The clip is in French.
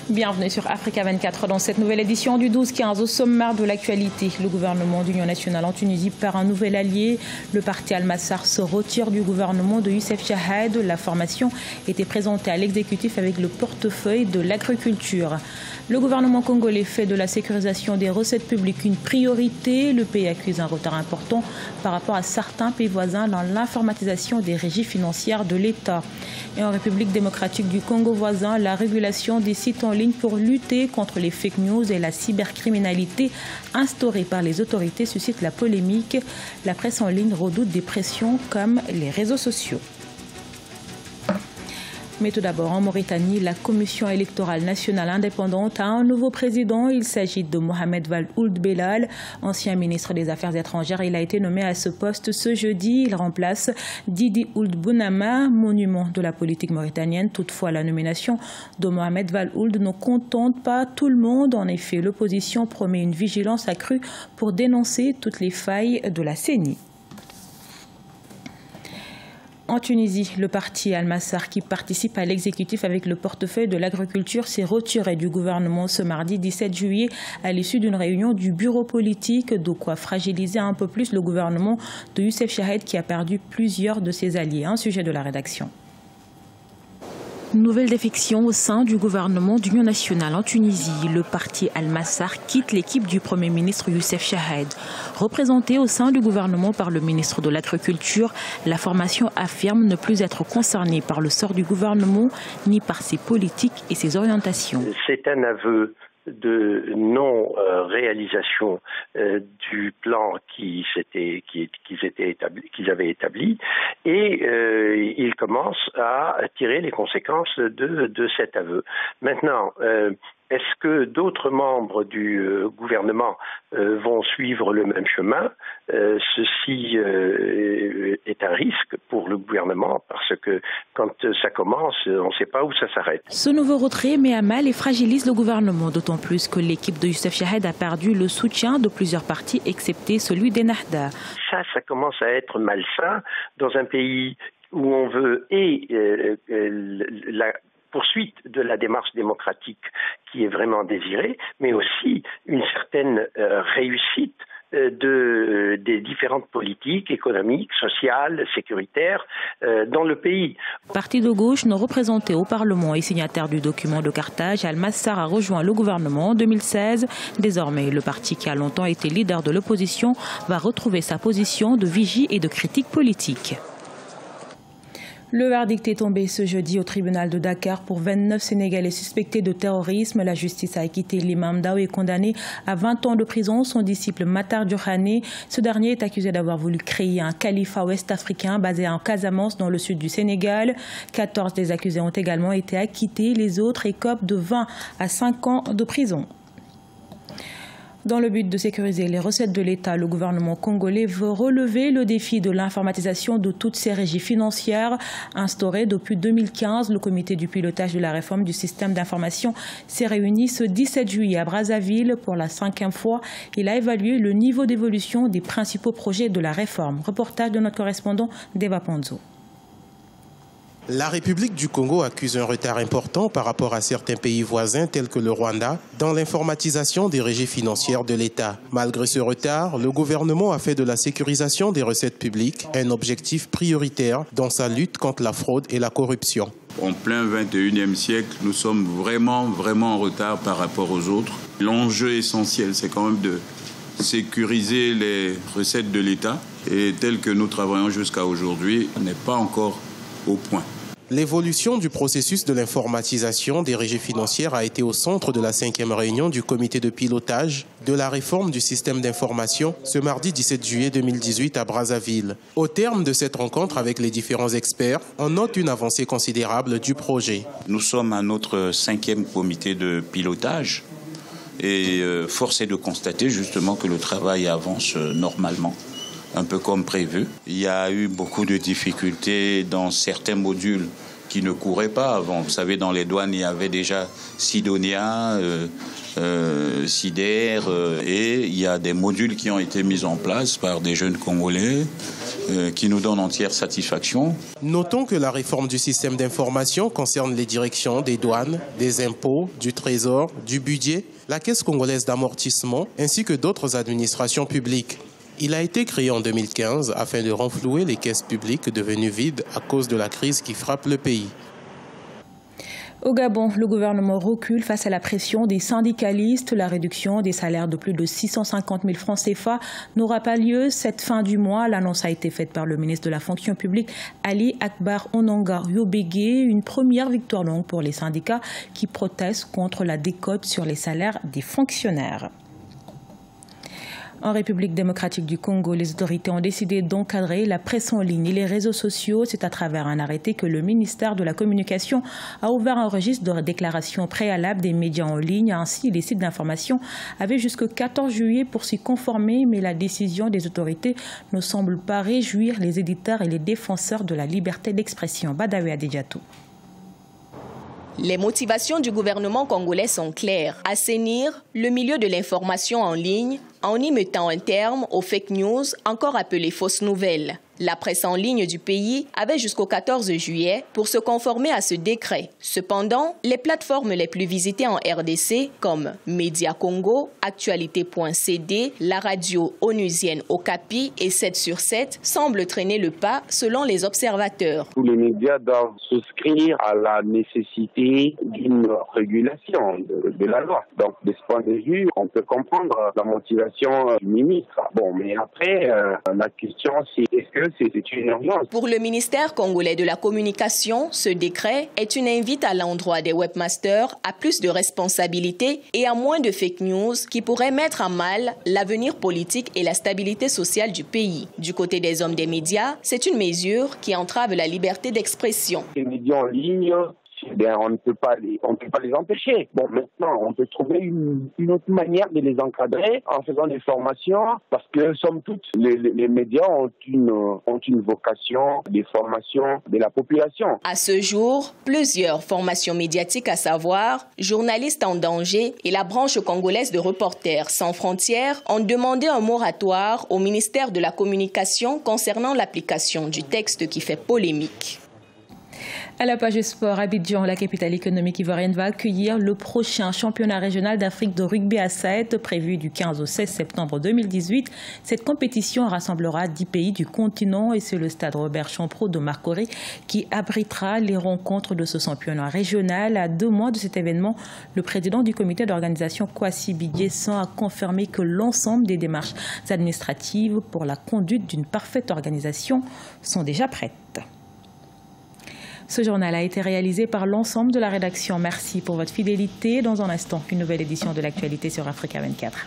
Bienvenue sur Africa 24 dans cette nouvelle édition du 12-15 au sommaire de l'actualité. Le gouvernement d'Union nationale en Tunisie perd un nouvel allié. Le parti Al-Massar se retire du gouvernement de Youssef Chahed. La formation était présentée à l'exécutif avec le portefeuille de l'agriculture. Le gouvernement congolais fait de la sécurisation des recettes publiques une priorité. Le pays accuse un retard important par rapport à certains pays voisins dans l'informatisation des régies financières de l'État. Et en République démocratique du Congo voisin, la régulation des sites en ligne pour lutter contre les fake news et la cybercriminalité instaurée par les autorités suscite la polémique. La presse en ligne redoute des pressions comme les réseaux sociaux. Mais tout d'abord, en Mauritanie, la Commission électorale nationale indépendante a un nouveau président. Il s'agit de Mohamed Val Ould Belal, ancien ministre des Affaires étrangères. Il a été nommé à ce poste ce jeudi. Il remplace Didi Ould Bounama, monument de la politique mauritanienne. Toutefois, la nomination de Mohamed Val Ould ne contente pas tout le monde. En effet, l'opposition promet une vigilance accrue pour dénoncer toutes les failles de la CENI. En Tunisie, le parti Al-Massar, qui participe à l'exécutif avec le portefeuille de l'agriculture, s'est retiré du gouvernement ce mardi 17 juillet à l'issue d'une réunion du bureau politique, de quoi fragiliser un peu plus le gouvernement de Youssef Chahed qui a perdu plusieurs de ses alliés. Un sujet de la rédaction. Nouvelle défection au sein du gouvernement d'Union nationale en Tunisie. Le parti Al-Massar quitte l'équipe du Premier ministre Youssef Chahed. Représentée au sein du gouvernement par le ministre de l'Agriculture, la formation affirme ne plus être concernée par le sort du gouvernement ni par ses politiques et ses orientations. C'est un aveu de non-réalisation du plan qu'ils avaient établi et ils commencent à tirer les conséquences de cet aveu. Maintenant, est-ce que d'autres membres du gouvernement vont suivre le même chemin? Ceci est un risque pour le gouvernement parce que quand ça commence, on ne sait pas où ça s'arrête. Ce nouveau retrait met à mal et fragilise le gouvernement, d'autant plus que l'équipe de Youssef Chahed a perdu le soutien de plusieurs partis, excepté celui d'Ennahda. Ça commence à être malsain dans un pays où on veut la poursuite de la démarche démocratique qui est vraiment désirée, mais aussi une certaine réussite des différentes politiques économiques, sociales, sécuritaires dans le pays. Parti de gauche non représenté au Parlement et signataire du document de Carthage, Al-Massar a rejoint le gouvernement en 2016. Désormais, le parti qui a longtemps été leader de l'opposition va retrouver sa position de vigie et de critique politique. Le verdict est tombé ce jeudi au tribunal de Dakar pour 29 Sénégalais suspectés de terrorisme. La justice a acquitté l'imam Dao et condamné à 20 ans de prison son disciple Matar Diokhane. Ce dernier est accusé d'avoir voulu créer un califat ouest-africain basé en Casamance dans le sud du Sénégal. 14 des accusés ont également été acquittés. Les autres écopent de 20 à 5 ans de prison. Dans le but de sécuriser les recettes de l'État, le gouvernement congolais veut relever le défi de l'informatisation de toutes ces régies financières. Instauré depuis 2015, le comité du pilotage de la réforme du système d'information s'est réuni ce 17 juillet à Brazzaville pour la 5e fois. Il a évalué le niveau d'évolution des principaux projets de la réforme. Reportage de notre correspondant Deva Ponzo. La République du Congo accuse un retard important par rapport à certains pays voisins tels que le Rwanda dans l'informatisation des régies financières de l'État. Malgré ce retard, le gouvernement a fait de la sécurisation des recettes publiques un objectif prioritaire dans sa lutte contre la fraude et la corruption. En plein 21e siècle, nous sommes vraiment en retard par rapport aux autres. L'enjeu essentiel, c'est quand même de sécuriser les recettes de l'État et tel que nous travaillons jusqu'à aujourd'hui, n'est pas encore au point. L'évolution du processus de l'informatisation des régies financières a été au centre de la 5e réunion du comité de pilotage de la réforme du système d'information ce mardi 17 juillet 2018 à Brazzaville. Au terme de cette rencontre avec les différents experts, on note une avancée considérable du projet. Nous sommes à notre 5e comité de pilotage et force est de constater justement que le travail avance normalement, un peu comme prévu. Il y a eu beaucoup de difficultés dans certains modules qui ne couraient pas avant. Vous savez, dans les douanes, il y avait déjà Sidonia, Sider, et il y a des modules qui ont été mis en place par des jeunes Congolais qui nous donnent entière satisfaction. Notons que la réforme du système d'information concerne les directions des douanes, des impôts, du trésor, du budget, la Caisse congolaise d'amortissement ainsi que d'autres administrations publiques. Il a été créé en 2015 afin de renflouer les caisses publiques devenues vides à cause de la crise qui frappe le pays. Au Gabon, le gouvernement recule face à la pression des syndicalistes. La réduction des salaires de plus de 650 000 francs CFA n'aura pas lieu cette fin du mois. L'annonce a été faite par le ministre de la fonction publique, Ali Akbar Onanga Yobégué. Une première victoire longue pour les syndicats qui protestent contre la décote sur les salaires des fonctionnaires. En République démocratique du Congo, les autorités ont décidé d'encadrer la presse en ligne et les réseaux sociaux. C'est à travers un arrêté que le ministère de la Communication a ouvert un registre de déclaration préalable des médias en ligne. Ainsi, les sites d'information avaient jusqu'au 14 juillet pour s'y conformer, mais la décision des autorités ne semble pas réjouir les éditeurs et les défenseurs de la liberté d'expression. Badawi Adidjatou. Les motivations du gouvernement congolais sont claires. Assainir le milieu de l'information en ligne en y mettant un terme aux fake news, encore appelées fausses nouvelles. La presse en ligne du pays avait jusqu'au 14 juillet pour se conformer à ce décret. Cependant, les plateformes les plus visitées en RDC, comme Média Congo, Actualité.cd, la radio onusienne Okapi et 7 sur 7, semblent traîner le pas selon les observateurs. Tous les médias doivent souscrire à la nécessité d'une régulation de la loi. Donc, de ce point de vue, on peut comprendre la motivation du ministre. Bon, mais après, la question c'est est-ce que c'est une urgence? Pour le ministère congolais de la Communication, ce décret est une invite à l'endroit des webmasters à plus de responsabilités et à moins de fake news qui pourraient mettre à mal l'avenir politique et la stabilité sociale du pays. Du côté des hommes des médias, c'est une mesure qui entrave la liberté d'expression. Les médias en ligne, on ne peut pas les empêcher. Bon, maintenant, on peut trouver une autre manière de les encadrer en faisant des formations, parce que, somme toute, les médias ont une vocation des formations de la population. À ce jour, plusieurs formations médiatiques, à savoir Journalistes en danger et la branche congolaise de Reporters sans frontières, ont demandé un moratoire au ministère de la Communication concernant l'application du texte qui fait polémique. À la page sport, Abidjan, la capitale économique ivoirienne, va accueillir le prochain championnat régional d'Afrique de rugby à 7, prévu du 15 au 16 septembre 2018. Cette compétition rassemblera 10 pays du continent et c'est le stade Robert Champreau de Marcory qui abritera les rencontres de ce championnat régional. À 2 mois de cet événement, le président du comité d'organisation, Kwasi Bidjessan, a confirmé que l'ensemble des démarches administratives pour la conduite d'une parfaite organisation sont déjà prêtes. Ce journal a été réalisé par l'ensemble de la rédaction. Merci pour votre fidélité. Dans un instant, une nouvelle édition de l'actualité sur Africa 24.